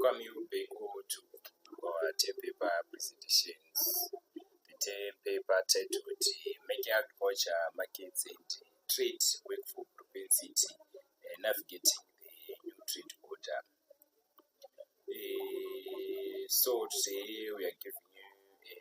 welcome you back all to our term paper presentations. The term paper titled Making Agriculture Markets and Trade Work for Propensity, Navigating the New Trade Order. So today we are giving you a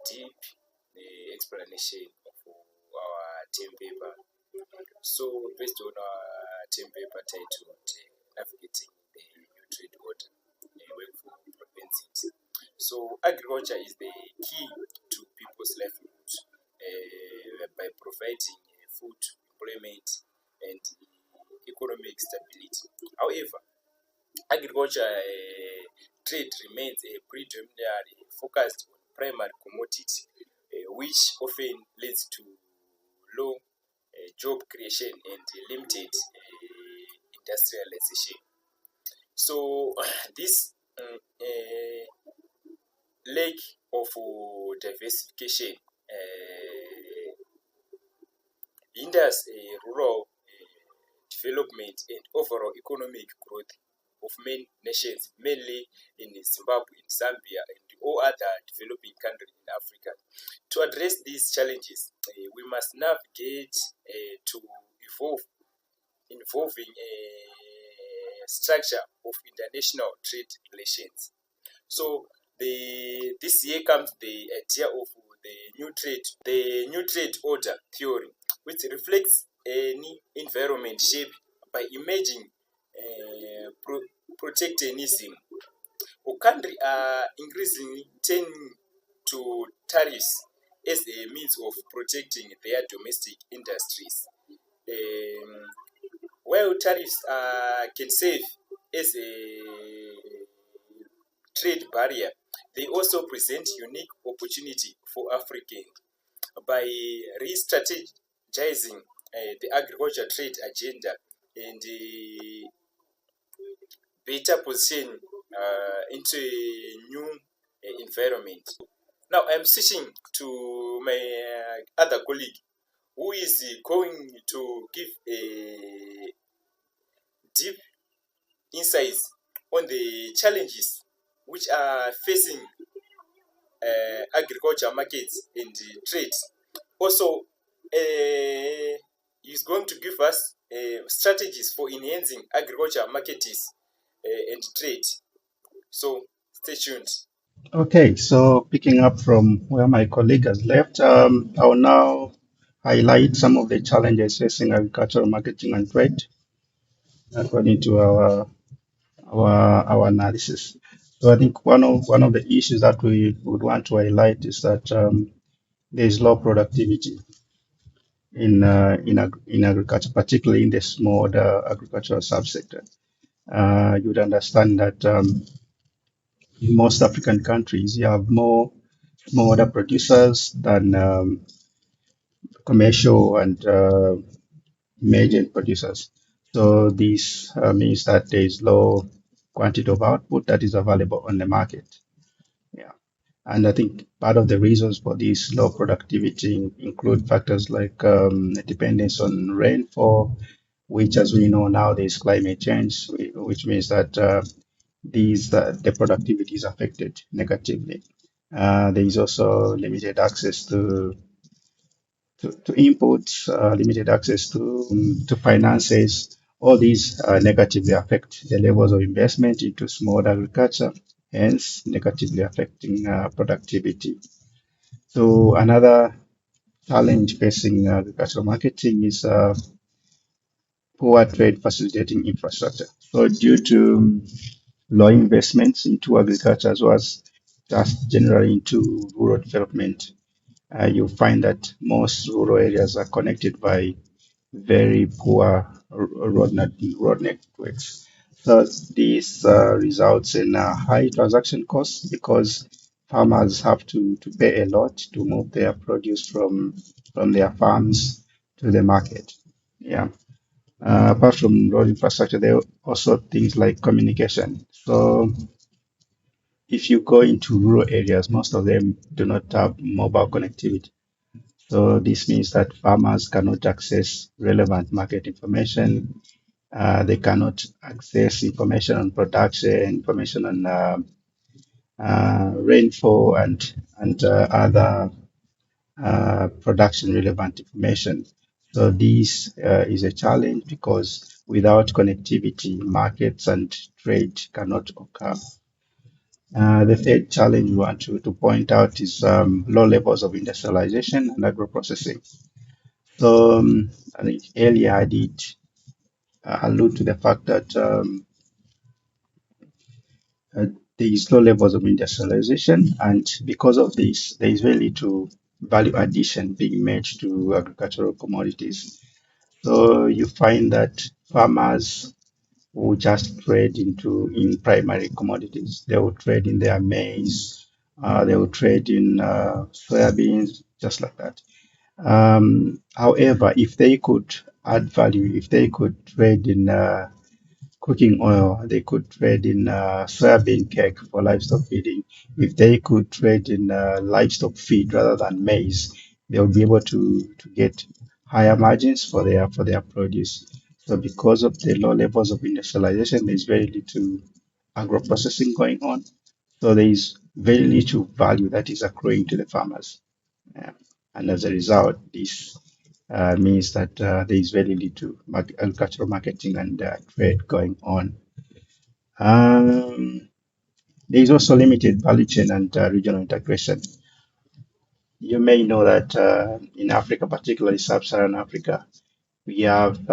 deep explanation of our term paper. So based on our term paper titled Navigating the New Trade Order, Work for Propensity. So agriculture is the key to people's livelihood by providing food, employment, and economic stability. However, agriculture trade remains predominantly focused on primary commodity, which often leads to low job creation and limited industrialization. So this lack of diversification hinders rural development and overall economic growth of many nations, mainly in Zimbabwe, in Zambia, and all other developing countries in Africa. To address these challenges, we must navigate to involving a structure of international trade relations. So this year comes the idea of the new trade order theory, which reflects any environment shaped by emerging protectionism. Countries are increasingly turning to tariffs as a means of protecting their domestic industries. While tariffs can serve as a trade barrier, they also present unique opportunity for Africans by re-strategizing the agriculture trade agenda and better position into a new environment. Now I'm switching to my other colleague who is going to give a deep insights on the challenges which are facing agriculture markets and trade. Also, he's going to give us strategies for enhancing agriculture markets and trade. So stay tuned. Okay, so picking up from where my colleague has left, I will now highlight some of the challenges facing agricultural marketing and trade according to our analysis. So I think one of the issues that we would want to highlight is that there is low productivity in agriculture, particularly in the small agricultural subsector. You would understand that in most African countries, you have more smallholder producers than commercial and major producers. So this means that there is low quantity of output that is available on the market. Yeah. And I think part of the reasons for this low productivity include factors like dependence on rainfall, which, as we know now, there is climate change, which means that the productivity is affected negatively. There is also limited access to inputs, limited access to finances. All these negatively affect the levels of investment into small agriculture, hence negatively affecting productivity. So another challenge facing agricultural marketing is poor trade facilitating infrastructure. So due to low investments into agriculture as well as just generally into rural development, you find that most rural areas are connected by very poor road networks. So this results in high transaction costs because farmers have to pay a lot to move their produce from their farms to the market. Yeah. Apart from road infrastructure, there are also things like communication. So if you go into rural areas, most of them do not have mobile connectivity. So this means that farmers cannot access relevant market information They cannot access information on production, information on rainfall, and other production relevant information. So this is a challenge because without connectivity, markets and trade cannot occur. The third challenge we want to point out is low levels of industrialization and agro-processing. So I think earlier I did allude to the fact that uh, there is low levels of industrialization, and because of this, there is very little value addition being made to agricultural commodities. So you find that farmers will just trade in primary commodities. They will trade in their maize, they will trade in soybeans, just like that. However, if they could add value, if they could trade in cooking oil, they could trade in soybean cake for livestock feeding. If they could trade in livestock feed rather than maize, they would be able to get higher margins for their produce. So because of the low levels of industrialization, there's very little agro-processing going on. So there is very little value that is accruing to the farmers. Yeah. And as a result, this means that there is very little agricultural marketing and trade going on. Um, there is also limited value chain and regional integration. You may know that in Africa, particularly sub-Saharan Africa, we have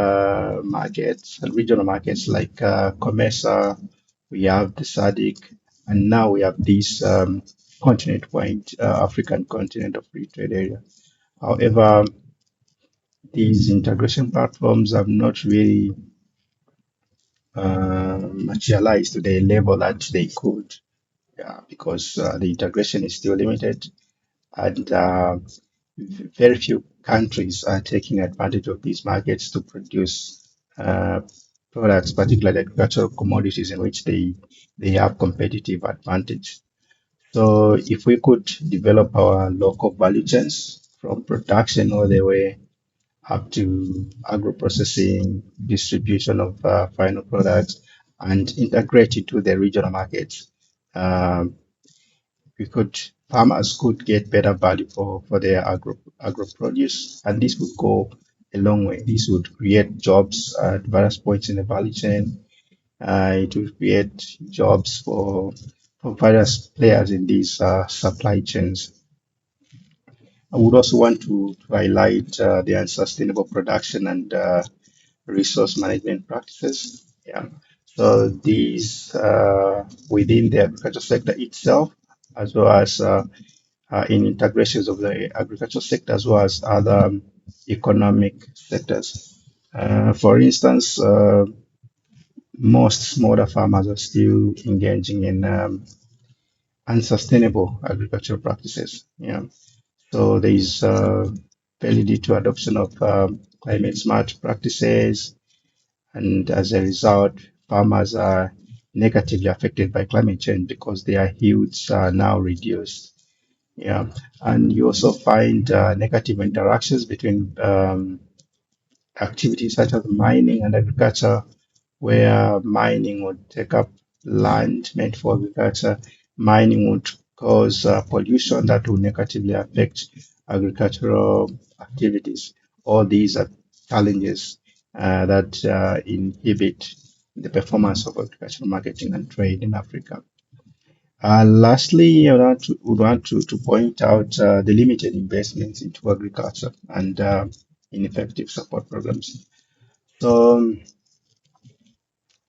markets and regional markets like COMESA, we have the SADC, and now we have this continent-wide African continent of free trade area. However, these integration platforms have not really materialized to the level that they could, because the integration is still limited, and very few countries are taking advantage of these markets to produce products, particularly agricultural commodities, in which they have competitive advantage. So, if we could develop our local value chains from production all the way up to agro-processing, distribution of final products, and integrate it to the regional markets. Um, we could Farmers could get better value for their agro produce, and this would go a long way. This would create jobs at various points in the value chain. It would create jobs for various players in these supply chains. I would also want to highlight the unsustainable production and resource management practices. Yeah. So these within the agriculture sector itself, as well as in integrations of the agriculture sector, as well as other economic sectors. For instance, most smaller farmers are still engaging in unsustainable agricultural practices. Yeah. So there is very little adoption of climate smart practices, and as a result, farmers are negatively affected by climate change because their yields are now reduced. Yeah, and you also find negative interactions between activities such as mining and agriculture, where mining would take up land meant for agriculture. Mining would cause pollution that will negatively affect agricultural activities. All these are challenges that inhibit the performance of agricultural marketing and trade in Africa. Lastly, would want to point out the limited investments into agriculture and ineffective support programs. So,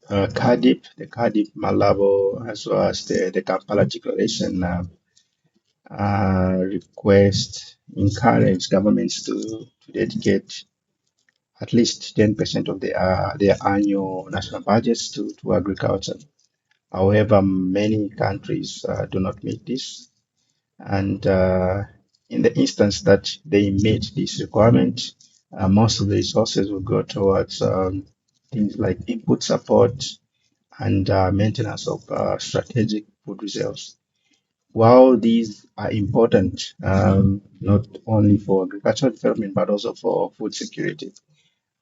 the Cardiff Malabo, as well as the Kampala Declaration, request encourage governments to dedicate at least 10% of their annual national budgets to agriculture. However, many countries do not meet this. And in the instance that they meet this requirement, most of the resources will go towards things like input support and maintenance of strategic food reserves. While these are important, not only for agricultural development but also for food security,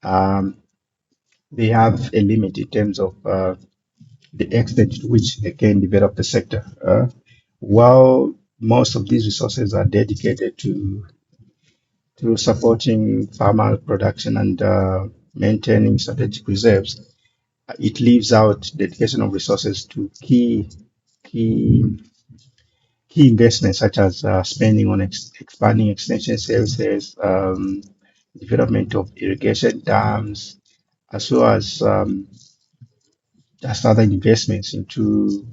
um, they have a limit in terms of the extent to which they can develop the sector. While most of these resources are dedicated to supporting farmer production and maintaining strategic reserves, it leaves out dedication of resources to key key investments such as spending on expanding extension services, development of irrigation dams, as well as just other investments into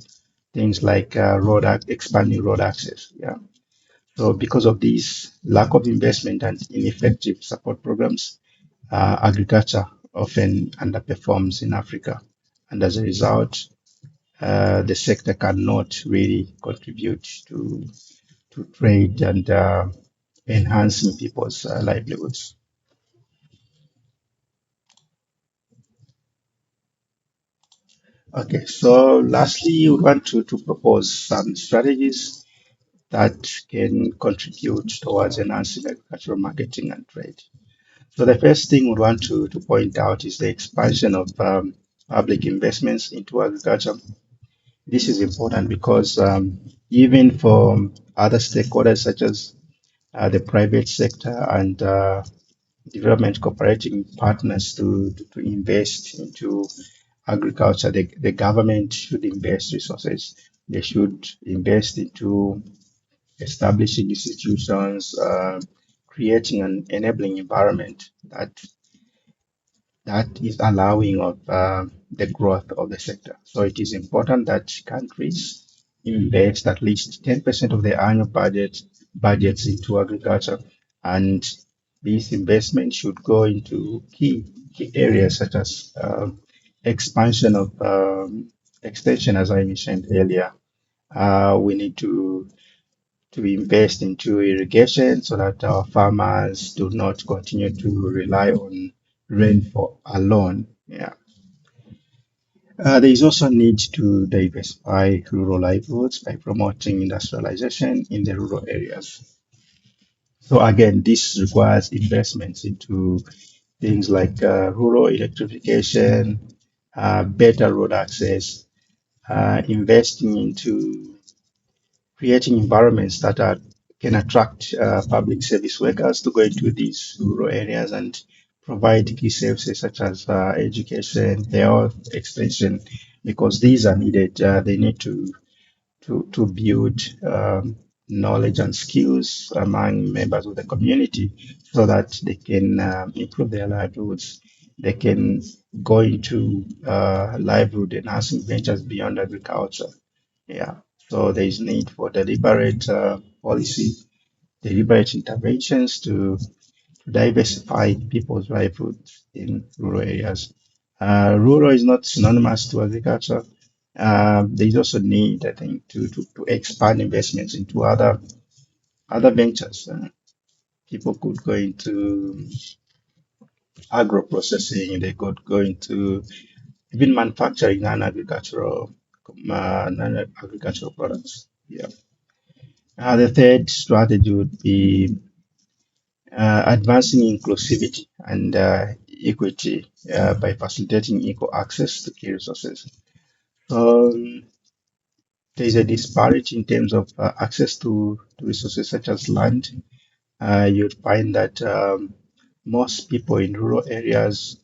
things like expanding road access. Yeah. So because of this lack of investment and ineffective support programs, agriculture often underperforms in Africa, and as a result, the sector cannot really contribute to trade and enhancing people's livelihoods. Okay, so lastly, we want to propose some strategies that can contribute towards enhancing agricultural marketing and trade. So the first thing we want to point out is the expansion of public investments into agriculture. This is important because even for other stakeholders such as the private sector and development cooperating partners to invest into agriculture, the government should invest resources. They should invest into establishing institutions, creating an enabling environment that is allowing of the growth of the sector. So it is important that countries invest at least 10% of their annual budgets into agriculture, and this investment should go into key areas such as expansion of extension, as I mentioned earlier. We need to invest into irrigation so that our farmers do not continue to rely on rainfall alone. Yeah. There is also need to diversify rural livelihoods by promoting industrialization in the rural areas. So again, this requires investments into things like rural electrification, better road access, investing into creating environments that can attract public service workers to go into these rural areas and provide key services such as education, health, extension, because these are needed. They need to build knowledge and skills among members of the community so that they can improve their livelihoods. They can go into livelihood enhancing ventures beyond agriculture. Yeah. So there is need for deliberate policy, deliberate interventions to diversify people's livelihoods in rural areas. Rural is not synonymous to agriculture. There is also need, I think, to expand investments into other ventures. People could go into agro processing. They could go into even manufacturing non-agricultural products. Yeah. The third strategy would be advancing inclusivity and equity by facilitating equal access to key resources. Um, there is a disparity in terms of access to resources such as land. You'd find that most people in rural areas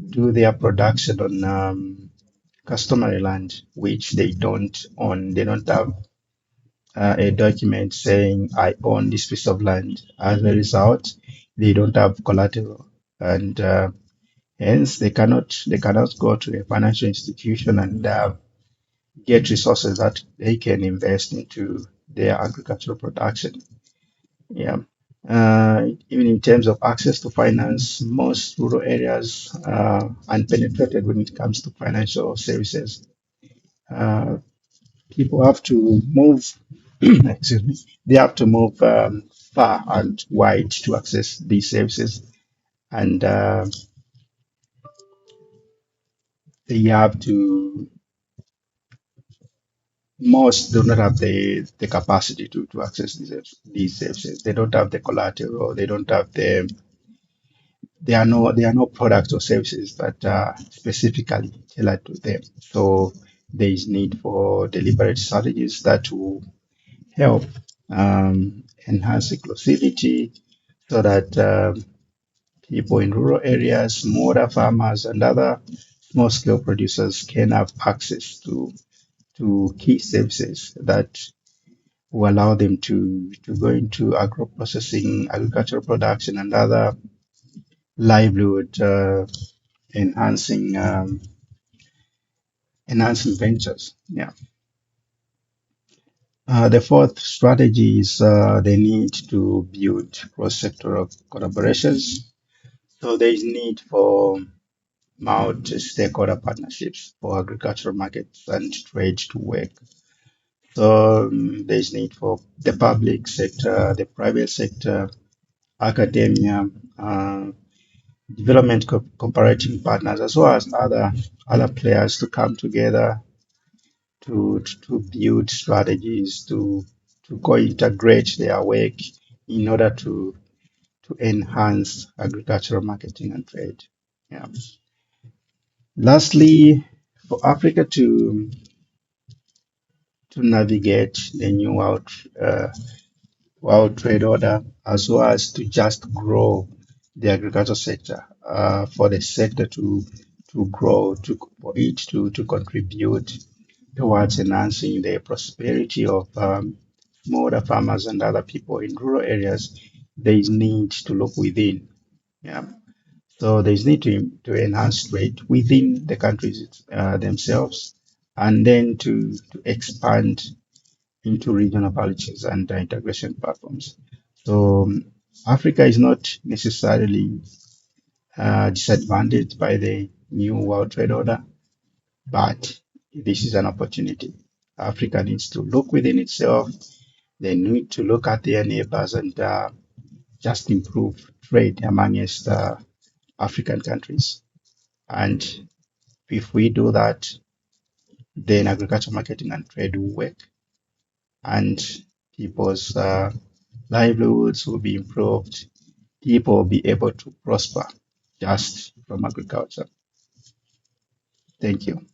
do their production on customary land, which they don't own. They don't have a document saying I own this piece of land. As a result, they don't have collateral, and hence they cannot go to a financial institution and get resources that they can invest into their agricultural production. Yeah. Even in terms of access to finance, most rural areas are unpenetrated when it comes to financial services. Uh, People have to move, excuse me, they have to move far and wide to access these services, and they have to. Most do not have the capacity to access these services. They don't have the collateral. They don't have there are no products or services that are specifically tailored to them. So there is need for deliberate strategies that will help enhance inclusivity so that people in rural areas, smaller farmers, and other small scale producers can have access to key services that will allow them to go into agro processing, agricultural production, and other livelihood enhancing enhancing ventures. Yeah. The fourth strategy is the need to build cross-sectoral collaborations. So there is need for multi-stakeholder partnerships for agricultural markets and trade to work. So there's need for the public sector, the private sector, academia, development cooperating partners, as well as other players to come together to build strategies to co-integrate their work in order to enhance agricultural marketing and trade. Yeah. Lastly, for Africa to navigate the new uh, world trade order, as well as to just grow the agriculture sector, for the sector to grow, for it to contribute towards enhancing the prosperity of smaller farmers and other people in rural areas. There is need to look within. Yeah. So there is need to enhance trade within the countries themselves, and then to expand into regional values and integration platforms. So Africa is not necessarily disadvantaged by the new world trade order, but this is an opportunity. Africa needs to look within itself. They need to look at their neighbors and just improve trade amongst African countries. And if we do that, then agriculture marketing and trade will work, and people's livelihoods will be improved. People will be able to prosper just from agriculture. Thank you.